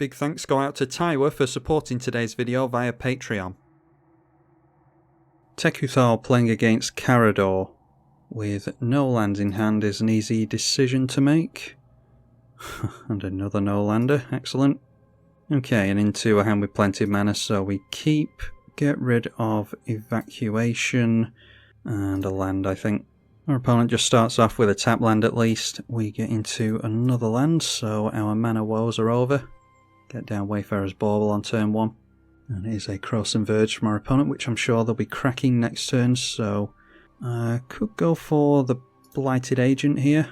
Big thanks go out to Taiwa for supporting today's video via Patreon. Tekuthal playing against Karador with no lands in hand is an easy decision to make. And another no-lander, excellent. Okay, and into a hand with plenty of mana, so we keep, get rid of evacuation, and a land, I think. Our opponent just starts off with a tap land at least. We get into another land, so our mana woes are over. Get down Wayfarer's Bauble on turn 1. And it is a Croson Verge from our opponent, which I'm sure they'll be cracking next turn, so could go for the Blighted Agent here.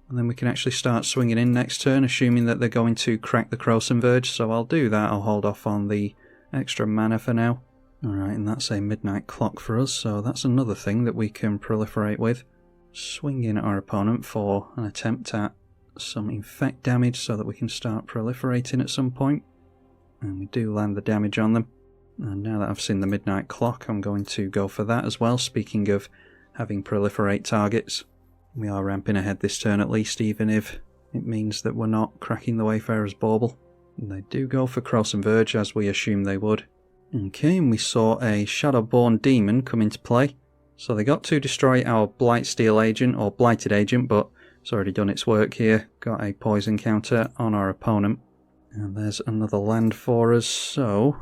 And then we can actually start swinging in next turn, assuming that they're going to crack the Croson Verge, so I'll do that. I'll hold off on the extra mana for now. Alright, and that's a Midnight Clock for us, so that's another thing that we can proliferate with. Swing in at our opponent for an attempt at some infect damage so that we can start proliferating at some point. And we do land the damage on them. And now that I've seen the Midnight Clock, I'm going to go for that as well. Speaking of having proliferate targets, we are ramping ahead this turn at least, even if it means that we're not cracking the Wayfarer's Bauble. And they do go for Croson Verge, as we assumed they would. Okay, and we saw a Shadowborn Demon come into play. So they got to destroy our Blightsteel Agent, or Blighted Agent, but it's already done its work here. Got a poison counter on our opponent. And there's another land for us, so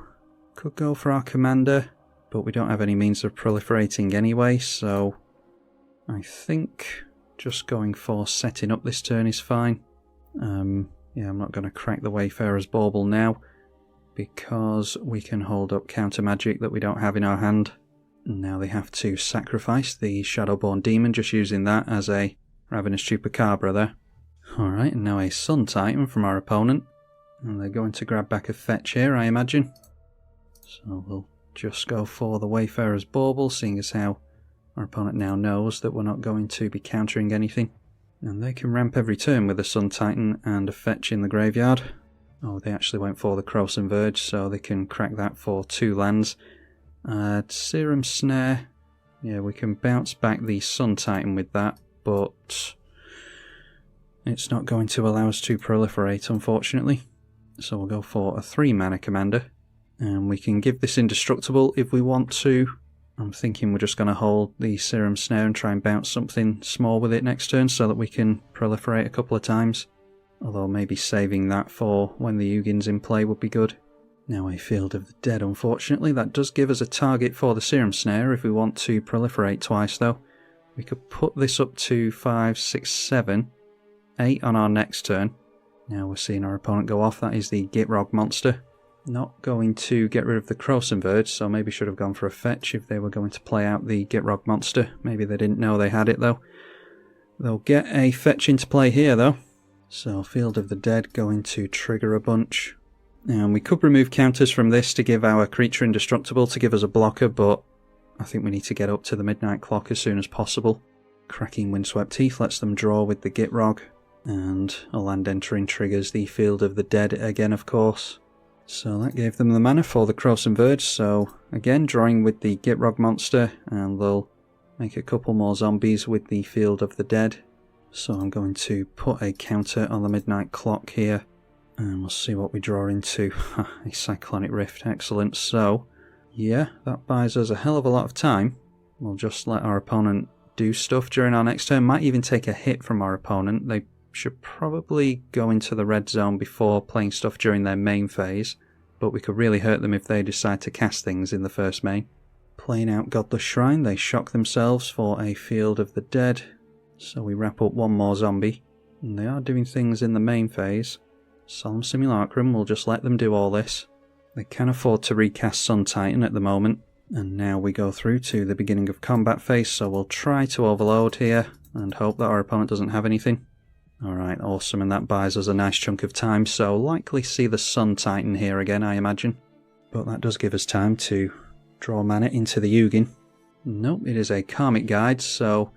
could go for our commander, but we don't have any means of proliferating anyway, so I think just going for setting up this turn is fine. Yeah, I'm not going to crack the Wayfarer's Bauble now, because we can hold up counter magic that we don't have in our hand. Now they have to sacrifice the Shadowborn Demon, just using that as a Ravenous Chupacabra there. Alright, and now a Sun Titan from our opponent. And they're going to grab back a fetch here, I imagine. So we'll just go for the Wayfarer's Bauble, seeing as how our opponent now knows that we're not going to be countering anything. And they can ramp every turn with a Sun Titan and a fetch in the graveyard. Oh, they actually went for the Croson Verge, so they can crack that for 2 lands. Serum Snare. Yeah, we can bounce back the Sun Titan with that, but it's not going to allow us to proliferate, unfortunately. So we'll go for a 3-mana commander. And we can give this indestructible if we want to. I'm thinking we're just going to hold the Serum Snare and try and bounce something small with it next turn so that we can proliferate a couple of times. Although maybe saving that for when the Yugin's in play would be good. Now a Field of the Dead, unfortunately. That does give us a target for the Serum Snare if we want to proliferate twice though. We could put this up to 5, 6, 7, 8 on our next turn. Now we're seeing our opponent go off. That is the Gitrog monster. Not going to get rid of the Croson Verge, so maybe should have gone for a fetch if they were going to play out the Gitrog monster. Maybe they didn't know they had it though. They'll get a fetch into play here though. So Field of the Dead going to trigger a bunch. And we could remove counters from this to give our creature indestructible to give us a blocker, but I think we need to get up to the Midnight Clock as soon as possible. Cracking Windswept Heath lets them draw with the Gitrog. And a land entering triggers the Field of the Dead again, of course. So that gave them the mana for the Croson Verge, so again drawing with the Gitrog monster, and they'll make a couple more zombies with the Field of the Dead. So I'm going to put a counter on the Midnight Clock here, and we'll see what we draw into. A Cyclonic Rift, excellent. So yeah, that buys us a hell of a lot of time. We'll just let our opponent do stuff during our next turn. Might even take a hit from our opponent. They should probably go into the red zone before playing stuff during their main phase, but we could really hurt them if they decide to cast things in the first main. Playing out Godless Shrine, they shock themselves for a Field of the Dead, so we wrap up one more zombie, and they are doing things in the main phase. Solemn Simulacrum, we'll just let them do all this. They can afford to recast Sun Titan at the moment, and now we go through to the beginning of combat phase, so we'll try to overload here and hope that our opponent doesn't have anything. Alright, awesome, and that buys us a nice chunk of time, so likely see the Sun Titan here again, I imagine. But that does give us time to draw mana into the Yugin. Nope, it is a Karmic Guide, so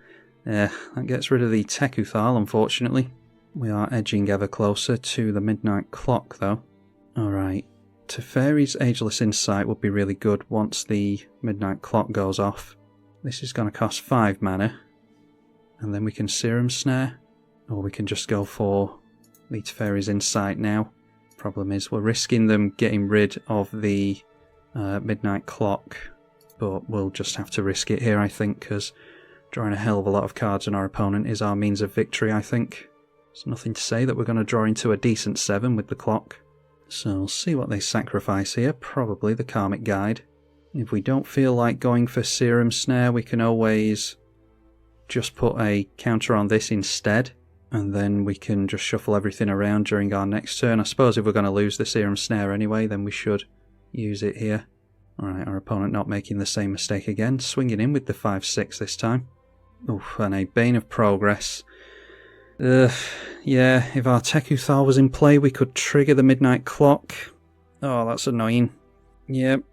that gets rid of the Tekuthal, unfortunately. We are edging ever closer to the Midnight Clock, though. Alright, Teferi's Ageless Insight would be really good once the Midnight Clock goes off. This is going to cost 5 mana, and then we can Serum Snare. Or we can just go for the Teferi's Insight now. Problem is, we're risking them getting rid of the midnight clock, but we'll just have to risk it here, I think, because drawing a hell of a lot of cards on our opponent is our means of victory, I think. There's nothing to say that we're going to draw into a decent 7 with the clock. So we'll see what they sacrifice here, probably the Karmic Guide. If we don't feel like going for Serum Snare, we can always just put a counter on this instead, and then we can just shuffle everything around during our next turn. I suppose if we're going to lose the Serum Snare anyway, then we should use it here. Alright, our opponent not making the same mistake again, swinging in with the 5-6 this time. Oof, and a Bane of Progress. Yeah, if our Tekuthal was in play, we could trigger the midnight clock. Oh, that's annoying. Yep,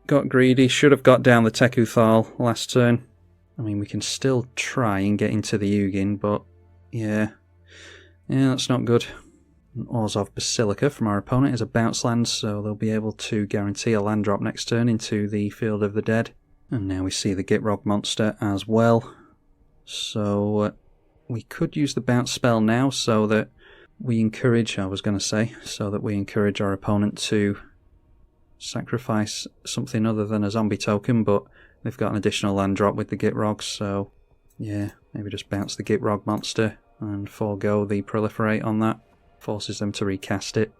got greedy, should have got down the Tekuthal last turn. I mean, we can still try and get into the Ugin, but yeah, that's not good. Orzhov Basilica from our opponent is a bounce land, so they'll be able to guarantee a land drop next turn into the Field of the Dead. And now we see the Gitrog monster as well. So we could use the bounce spell now so that we encourage, so that we encourage our opponent to sacrifice something other than a zombie token, but they've got an additional land drop with the Gitrog, so yeah, maybe just bounce the Gitrog monster and forego the proliferate on that. Forces them to recast it.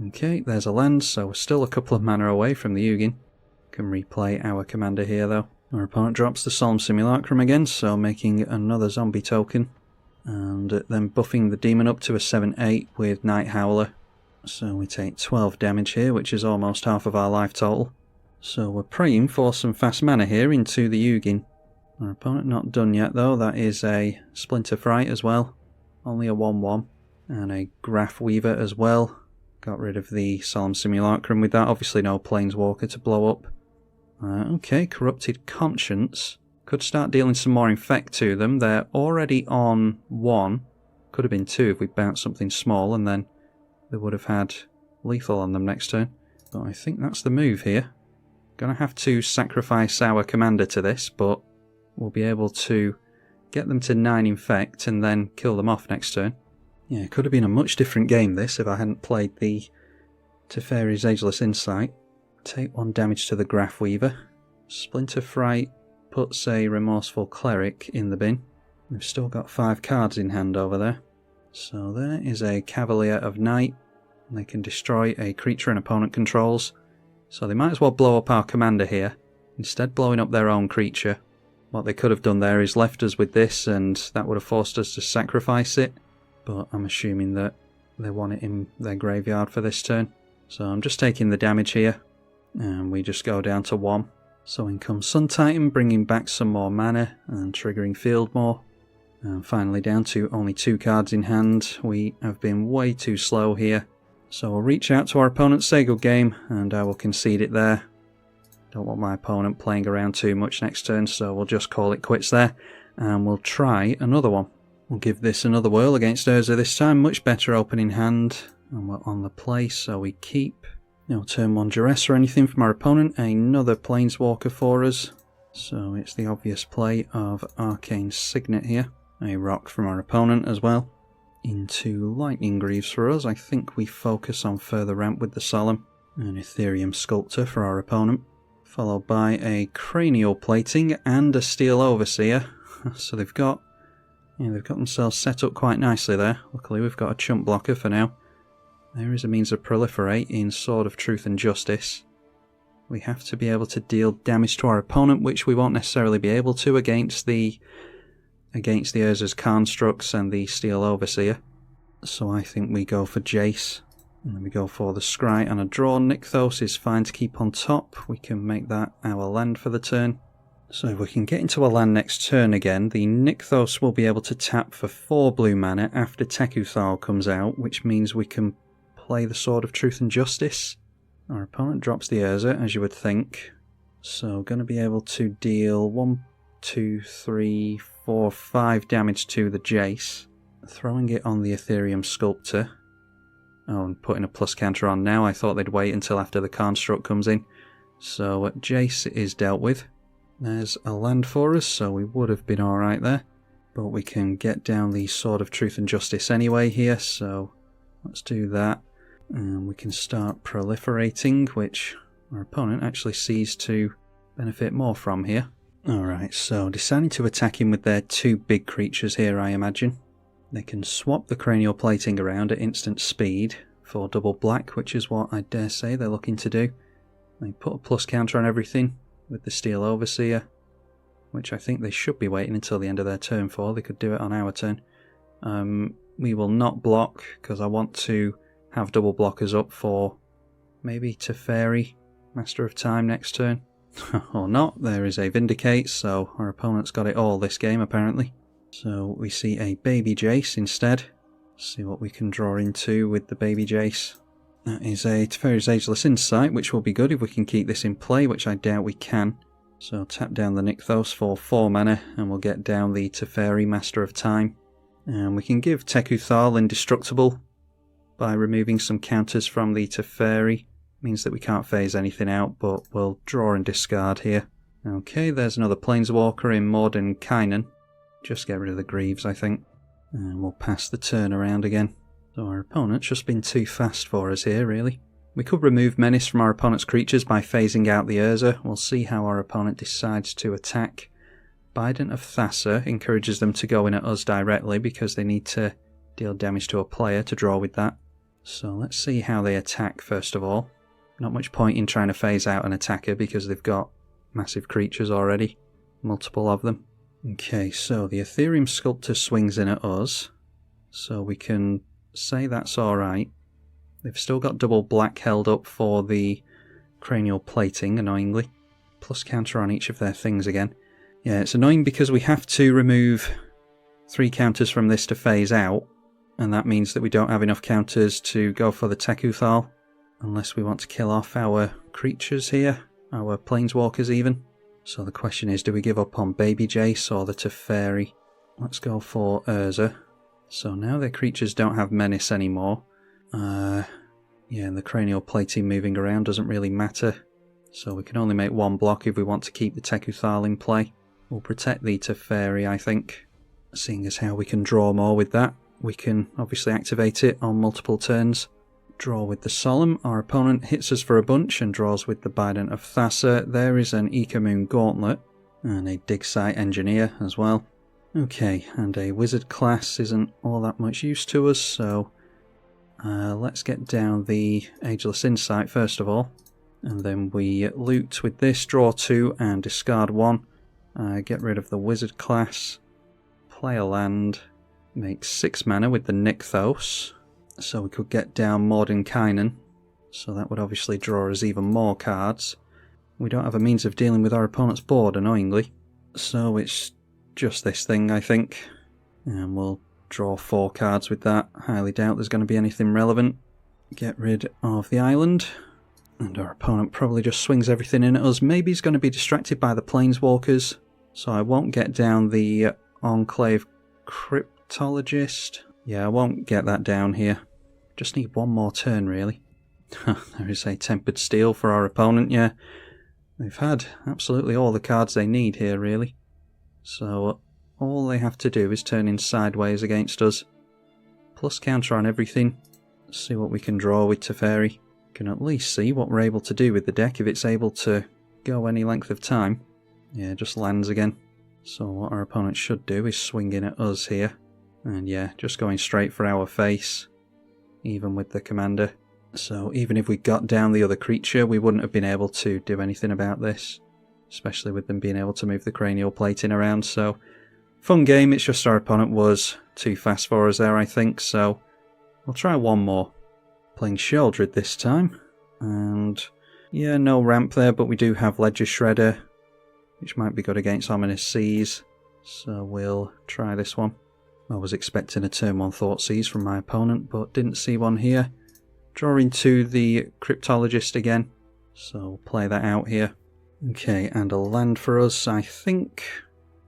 Okay, there's a land, so we're still a couple of mana away from the Ugin. Can replay our commander here though. Our opponent drops the Solemn Simulacrum again, so making another zombie token. And then buffing the demon up to a 7-8 with Night Howler. So we take 12 damage here, which is almost half of our life total. So we're praying for some fast mana here into the Ugin. Our opponent not done yet though, that is a Splinter Fright as well. Only a 1-1. And a Graph Weaver as well. Got rid of the Solemn Simulacrum with that, obviously no Planeswalker to blow up. Okay, Corrupted Conscience. Could start dealing some more Infect to them. They're already on 1. Could have been 2 if we bounced something small, and then they would have had lethal on them next turn. But I think that's the move here. Gonna have to sacrifice our commander to this, but we'll be able to get them to 9 Infect and then kill them off next turn. Yeah, it could have been a much different game this if I hadn't played the Teferi's Ageless Insight. Take 1 damage to the Graph Weaver. Splinter Fright puts a Remorseful Cleric in the bin. We've still got 5 cards in hand over there. So there is a Cavalier of Night. They can destroy a creature an opponent controls. So they might as well blow up our commander here, instead blowing up their own creature. What they could have done there is left us with this, and that would have forced us to sacrifice it. But I'm assuming that they want it in their graveyard for this turn. So I'm just taking the damage here, and we just go down to 1. So in comes Sun Titan, bringing back some more mana and triggering Field more. And finally down to only 2 cards in hand. We have been way too slow here. So we'll reach out to our opponent, say good game, and I will concede it there. Don't want my opponent playing around too much next turn, so we'll just call it quits there. And we'll try another one. We'll give this another whirl against Urza this time. Much better opening hand. And we're on the play, so we keep. No turn 1 duress or anything from our opponent. Another Planeswalker for us. So it's the obvious play of Arcane Signet here. A rock from our opponent as well. Into Lightning Greaves for us. I think we focus on further ramp with the Solemn. An Ethereum Sculptor for our opponent. Followed by a Cranial Plating and a Steel Overseer. So they've got themselves set up quite nicely there. Luckily we've got a chump blocker for now. There is a means of proliferate in Sword of Truth and Justice. We have to be able to deal damage to our opponent, which we won't necessarily be able to against the Urza's Constructs and the Steel Overseer. So I think we go for Jace. And then we go for the Scry and a draw. Nykthos is fine to keep on top. We can make that our land for the turn. So if we can get into a land next turn again, the Nykthos will be able to tap for 4 blue mana after Tekuthal comes out, which means we can play the Sword of Truth and Justice. Our opponent drops the Urza, as you would think. So going to be able to deal 1, 2, 3, 4, 5 damage to the Jace. Throwing it on the Ethereum Sculptor. Oh, and putting a plus counter on now. I thought they'd wait until after the Construct comes in. So Jace is dealt with. There's a land for us, so we would have been alright there. But we can get down the Sword of Truth and Justice anyway here, so let's do that. And we can start proliferating, which our opponent actually sees to benefit more from here. Alright, so deciding to attack him with their 2 big creatures here, I imagine. They can swap the cranial plating around at instant speed for double black, which is what I dare say they're looking to do. They put a plus counter on everything with the Steel Overseer, which I think they should be waiting until the end of their turn for. They could do it on our turn. We will not block, because I want to have double blockers up for maybe Teferi, Master of Time, next turn. Or not, there is a Vindicate, so our opponent's got it all this game apparently. So we see a Baby Jace instead. See what we can draw into with the Baby Jace. That is a Teferi's Ageless Insight, which will be good if we can keep this in play, which I doubt we can. So tap down the Nykthos for 4 mana, and we'll get down the Teferi, Master of Time. And we can give Tekuthal Indestructible by removing some counters from the Teferi. Means that we can't phase anything out, but we'll draw and discard here. Okay, there's another Planeswalker in Mordenkainen. Just get rid of the Greaves, I think. And we'll pass the turn around again. So our opponent's just been too fast for us here, really. We could remove Menace from our opponent's creatures by phasing out the Urza. We'll see how our opponent decides to attack. Bident of Thassa encourages them to go in at us directly because they need to deal damage to a player to draw with that. So let's see how they attack first of all. Not much point in trying to phase out an attacker because they've got massive creatures already. Multiple of them. Okay, so the Ethereum Sculptor swings in at us. So we can say that's alright. They've still got double black held up for the cranial plating, annoyingly. Plus counter on each of their things again. Yeah, it's annoying because we have to remove 3 counters from this to phase out. And that means that we don't have enough counters to go for the Tekuthal. Unless we want to kill off our creatures here, our planeswalkers even. So the question is, do we give up on Baby Jace or the Teferi? Let's go for Urza. So now their creatures don't have Menace anymore. Yeah, and the cranial plating moving around doesn't really matter. So we can only make 1 block if we want to keep the Tekuthal in play. We'll protect the Teferi, I think. Seeing as how we can draw more with that, we can obviously activate it on multiple turns. Draw with the Solemn. Our opponent hits us for a bunch and draws with the Bident of Thassa. There is an Ikamoon Gauntlet and a Dig Site Engineer as well. Okay, and a Wizard class isn't all that much use to us, so let's get down the Ageless Insight first of all. And then we loot with this, draw 2 and discard 1. Get rid of the Wizard class. Play a land. Make 6 mana with the Nykthos. So we could get down Mordenkainen, so that would obviously draw us even more cards. We don't have a means of dealing with our opponent's board, annoyingly. So it's just this thing, I think. And we'll draw 4 cards with that. Highly doubt there's going to be anything relevant. Get rid of the island. And our opponent probably just swings everything in at us. Maybe he's going to be distracted by the Planeswalkers. So I won't get down the Enclave Cryptologist. Yeah, I won't get that down here. Just need 1 more turn, really. There is a Tempered Steel for our opponent, yeah. They've had absolutely all the cards they need here, really. So all they have to do is turn in sideways against us. Plus counter on everything. See what we can draw with Teferi. Can at least see what we're able to do with the deck if it's able to go any length of time. Yeah, just lands again. So what our opponent should do is swing in at us here. And yeah, just going straight for our face. Even with the commander. So even if we got down the other creature, we wouldn't have been able to do anything about this. Especially with them being able to move the cranial plating around. So, fun game, it's just our opponent was too fast for us there, I think. So, we'll try 1 more. Playing Sheoldred this time. And yeah, no ramp there, but we do have Ledger Shredder, which might be good against Ominous Seas. So we'll try this one. I was expecting a turn 1 Thoughtseize from my opponent, but didn't see one here. Draw into the Cryptologist again, so we'll play that out here. Okay, and a land for us. I think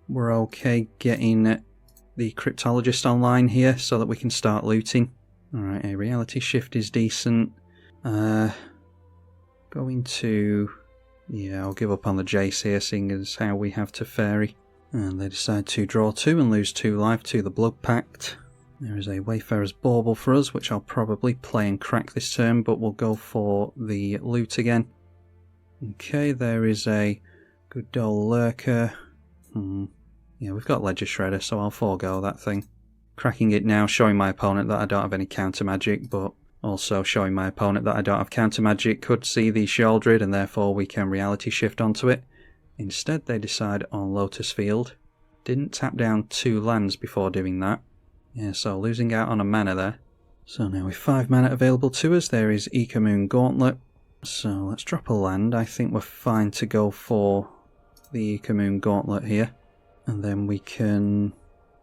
we're okay getting the Cryptologist online here so that we can start looting. Alright, a Reality Shift is decent. Going to... yeah, I'll give up on the Jace here, seeing as how we have Teferi. And they decide to draw 2 and lose 2 life to the Blood Pact. There is a Wayfarer's Bauble for us, which I'll probably play and crack this turn, but we'll go for the loot again. Okay, there is a good old Lurker. Yeah, we've got Ledger Shredder, so I'll forego that thing. Cracking it now, showing my opponent that I don't have any counter magic, but also showing my opponent that I don't have counter magic could see the Sheoldred, and therefore we can reality shift onto it. Instead, they decide on Lotus Field. Didn't tap down 2 lands before doing that. Yeah, so losing out on a mana there. So now with 5 mana available to us, there is Ikamoon Gauntlet. So let's drop a land. I think we're fine to go for the Ikamoon Gauntlet here. And then we can...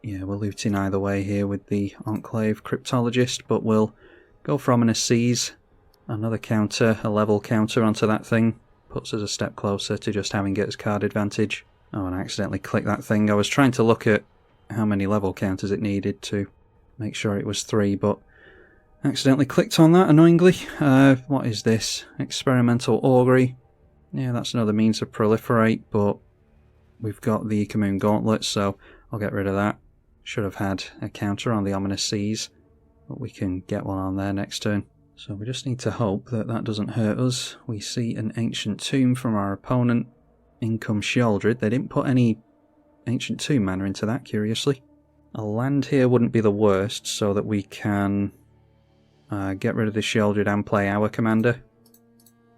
yeah, we're looting either way here with the Enclave Cryptologist, but we'll go for Ominous Seas. Another counter, a level counter onto that thing. Puts us a step closer to just having it as card advantage. Oh, and I accidentally clicked that thing. I was trying to look at how many level counters it needed to make sure it was 3, but accidentally clicked on that, annoyingly. What is this? Experimental Augury. Yeah, that's another means of proliferate, but we've got the Ikamoon Gauntlet, so I'll get rid of that. Should have had a counter on the Ominous Seas, but we can get one on there next turn. So we just need to hope that that doesn't hurt us. We see an Ancient Tomb from our opponent. In comes Sheoldred. They didn't put any Ancient Tomb mana into that, curiously. A land here wouldn't be the worst, so that we can get rid of the Sheoldred and play our commander.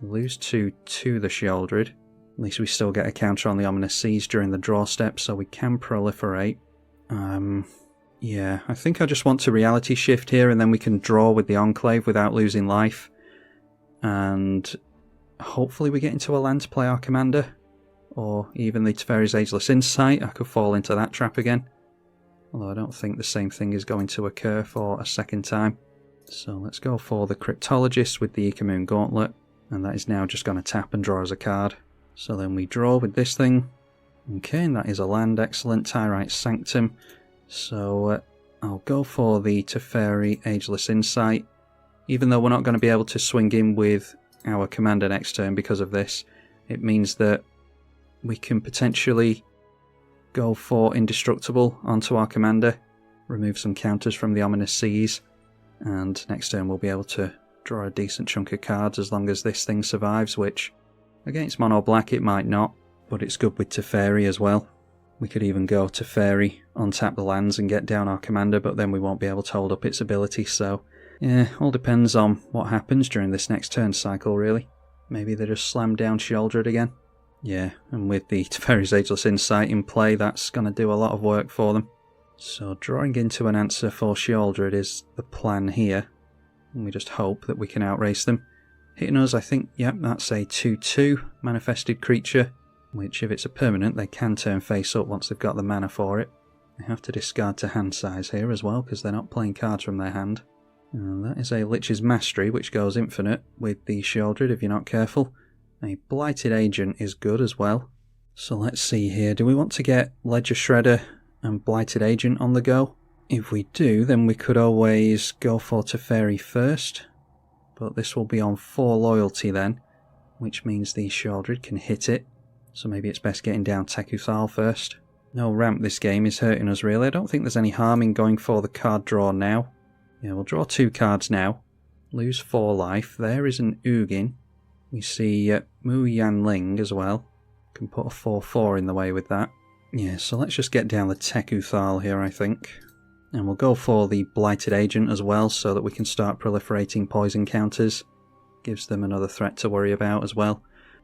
Lose 2 to the Sheoldred. At least we still get a counter on the Ominous Seas during the draw step, so we can proliferate. Yeah, I think I just want to reality shift here, and then we can draw with the Enclave without losing life. And hopefully we get into a land to play our commander. Or even the Teferi's Ageless Insight. I could fall into that trap again. Although I don't think the same thing is going to occur for a second time. So let's go for the Cryptologist with the Ikamoon Gauntlet. And that is now just going to tap and draw us a card. So then we draw with this thing. Okay, and that is a land. Excellent. Tyrite Sanctum. So I'll go for the Teferi Ageless Insight. Even though we're not going to be able to swing in with our commander next turn because of this, it means that we can potentially go for Indestructible onto our commander, remove some counters from the Ominous Seas, and next turn we'll be able to draw a decent chunk of cards as long as this thing survives, which against mono black it might not, but it's good with Teferi as well. We could even go Teferi, untap the lands and get down our commander, but then we won't be able to hold up its ability, so yeah, all depends on what happens during this next turn cycle really. Maybe they just slam down Sheoldred again. Yeah, and with the Teferi's Ageless Insight in play, that's going to do a lot of work for them. So drawing into an answer for Sheoldred is the plan here. And we just hope that we can outrace them. Hitting us, I think, yep, that's a 2/2 manifested creature, which if it's a permanent, they can turn face up once they've got the mana for it. They have to discard to hand size here as well, because they're not playing cards from their hand. And that is a Lich's Mastery, which goes infinite with the Sheoldred if you're not careful. A Blighted Agent is good as well. So let's see here. Do we want to get Ledger Shredder and Blighted Agent on the go? If we do, then we could always go for Teferi first. But this will be on 4 loyalty then, which means the Sheoldred can hit it. So maybe it's best getting down Tekuthal first. No ramp this game is hurting us really. I don't think there's any harm in going for the card draw now. Yeah, we'll draw 2 cards now. Lose 4 life. There is an Ugin. We see Mu Yanling as well. Can put a 4/4 in the way with that. Yeah, so let's just get down the Tekuthal here, I think. And we'll go for the Blighted Agent as well, so that we can start proliferating poison counters. Gives them another threat to worry about as well.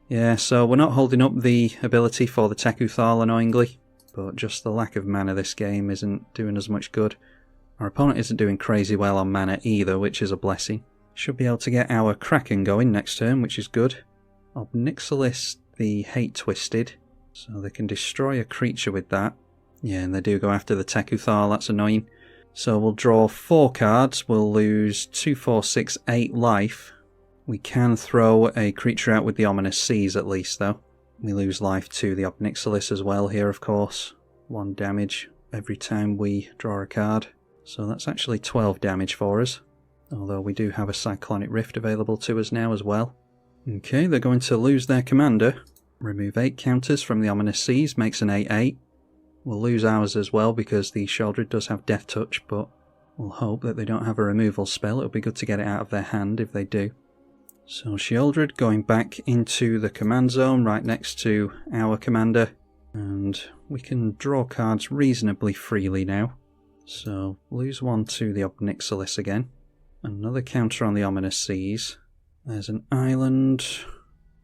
Yeah, so we're not holding up the ability for the Tekuthal, annoyingly. But just the lack of mana this game isn't doing us much good. Our opponent isn't doing crazy well on mana either, which is a blessing. Should be able to get our Kraken going next turn, which is good. Obnixilis the Hate Twisted, so they can destroy a creature with that. Yeah, and they do go after the Tekuthal, that's annoying. So we'll draw 4 cards, we'll lose 2, 4, 6, 8 life. We can throw a creature out with the Ominous Seas at least though. We lose life to the Obnixilis as well here of course. 1 damage every time we draw a card. So that's actually 12 damage for us. Although we do have a Cyclonic Rift available to us now as well. Okay, they're going to lose their commander. Remove 8 counters from the Ominous Seas, makes an 8/8. We'll lose ours as well because the Sheoldred does have Death Touch, but We'll hope that they don't have a removal spell. It'll be good to get it out of their hand if they do. So Sheoldred going back into the command zone right next to our commander. And we can draw cards reasonably freely now. So lose one to the Obnixilis again. Another counter on the Ominous Seas. There's an island.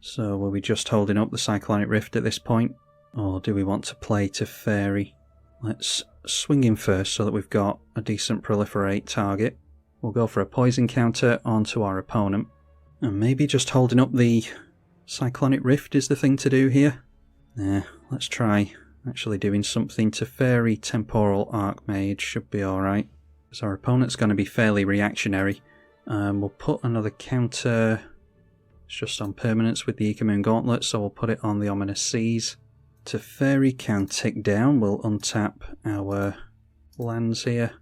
So were we just holding up the Cyclonic Rift at this point? Or do we want to play Teferi? Let's swing in first so that we've got a decent proliferate target. We'll go for a poison counter onto our opponent. And maybe just holding up the Cyclonic Rift is the thing to do here. Let's try actually doing something. Teferi Temporal Archmage should be alright. Because our opponent's going to be fairly reactionary. We'll put another counter. It's just on permanence with the Ikamoon Gauntlet, so we'll put it on the Ominous Seas. Teferi can tick down. We'll untap our lands here.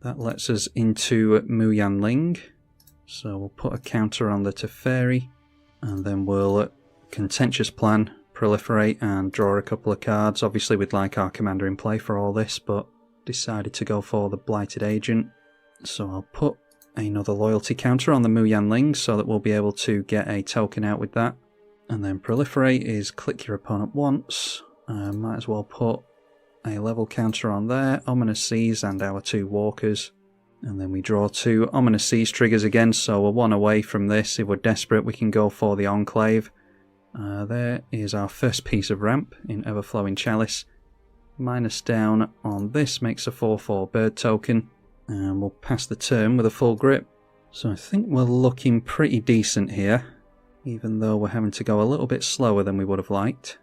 That lets us into Mu Yanling. So we'll put a counter on the Teferi. And then we'll contentious plan. Proliferate and draw a couple of cards. Obviously we'd like our commander in play for all this, but decided to go for the Blighted Agent. So I'll put another loyalty counter on the Mu Yanling so that we'll be able to get a token out with that. And then Proliferate is click your opponent once. Might as well put a level counter on there, Ominous Seas and our 2 walkers. And then we draw 2 Ominous Seas triggers again, so we're 1 away from this. If we're desperate we can go for the Enclave. There is our first piece of ramp in Everflowing Chalice. Minus down on this makes a 4/4 bird token. And we'll pass the turn with a full grip. So I think we're looking pretty decent here, even though we're having to go a little bit slower than we would have liked.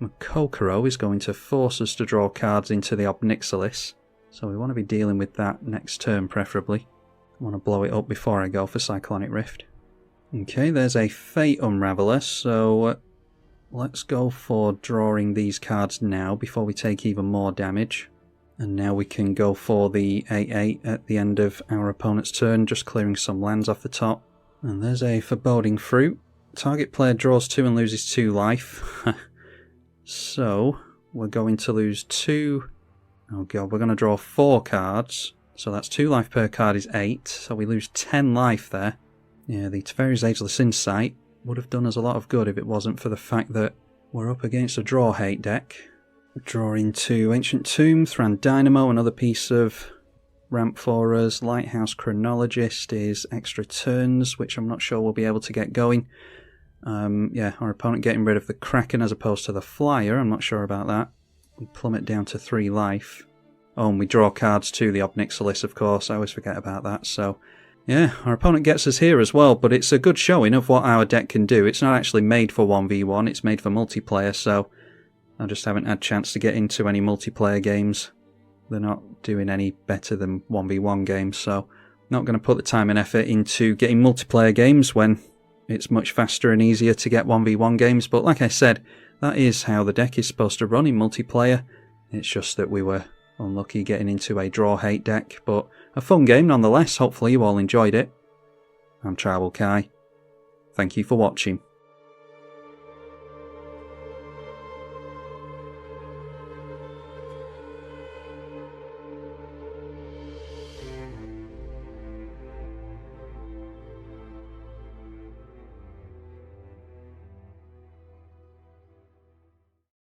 Makokoro is going to force us to draw cards into the Obnixilis, so we want to be dealing with that next turn preferably. I want to blow it up before I go for Cyclonic Rift. Okay, there's a Fate Unraveler, so let's go for drawing these cards now before we take even more damage. And now we can go for the 8/8 at the end of our opponent's turn, just clearing some lands off the top. And there's a Foreboding Fruit. Target player draws 2 and loses 2 life. So we're going to lose 2. Oh god, we're going to draw 4 cards. So that's 2 life per card is 8. So we lose 10 life there. Yeah, the Teferi's Ageless Insight would have done us a lot of good if it wasn't for the fact that we're up against a draw hate deck. Drawing 2 Ancient Tomb, Thran Dynamo, another piece of ramp for us. Lighthouse Chronologist is extra turns, which I'm not sure we'll be able to get going. Yeah, our opponent getting rid of the Kraken as opposed to the Flyer, I'm not sure about that. We plummet down to 3 life. Oh, and we draw cards to the Obnixilis, of course, I always forget about that, so... Yeah, our opponent gets us here as well, but it's a good showing of what our deck can do. It's not actually made for 1v1, it's made for multiplayer, so I just haven't had a chance to get into any multiplayer games. They're not doing any better than 1v1 games, so not going to put the time and effort into getting multiplayer games when it's much faster and easier to get 1v1 games. But like I said, that is how the deck is supposed to run in multiplayer. It's just that we were unlucky getting into a draw hate deck, but a fun game nonetheless. Hopefully you all enjoyed it. I'm tribalkai. Thank you for watching.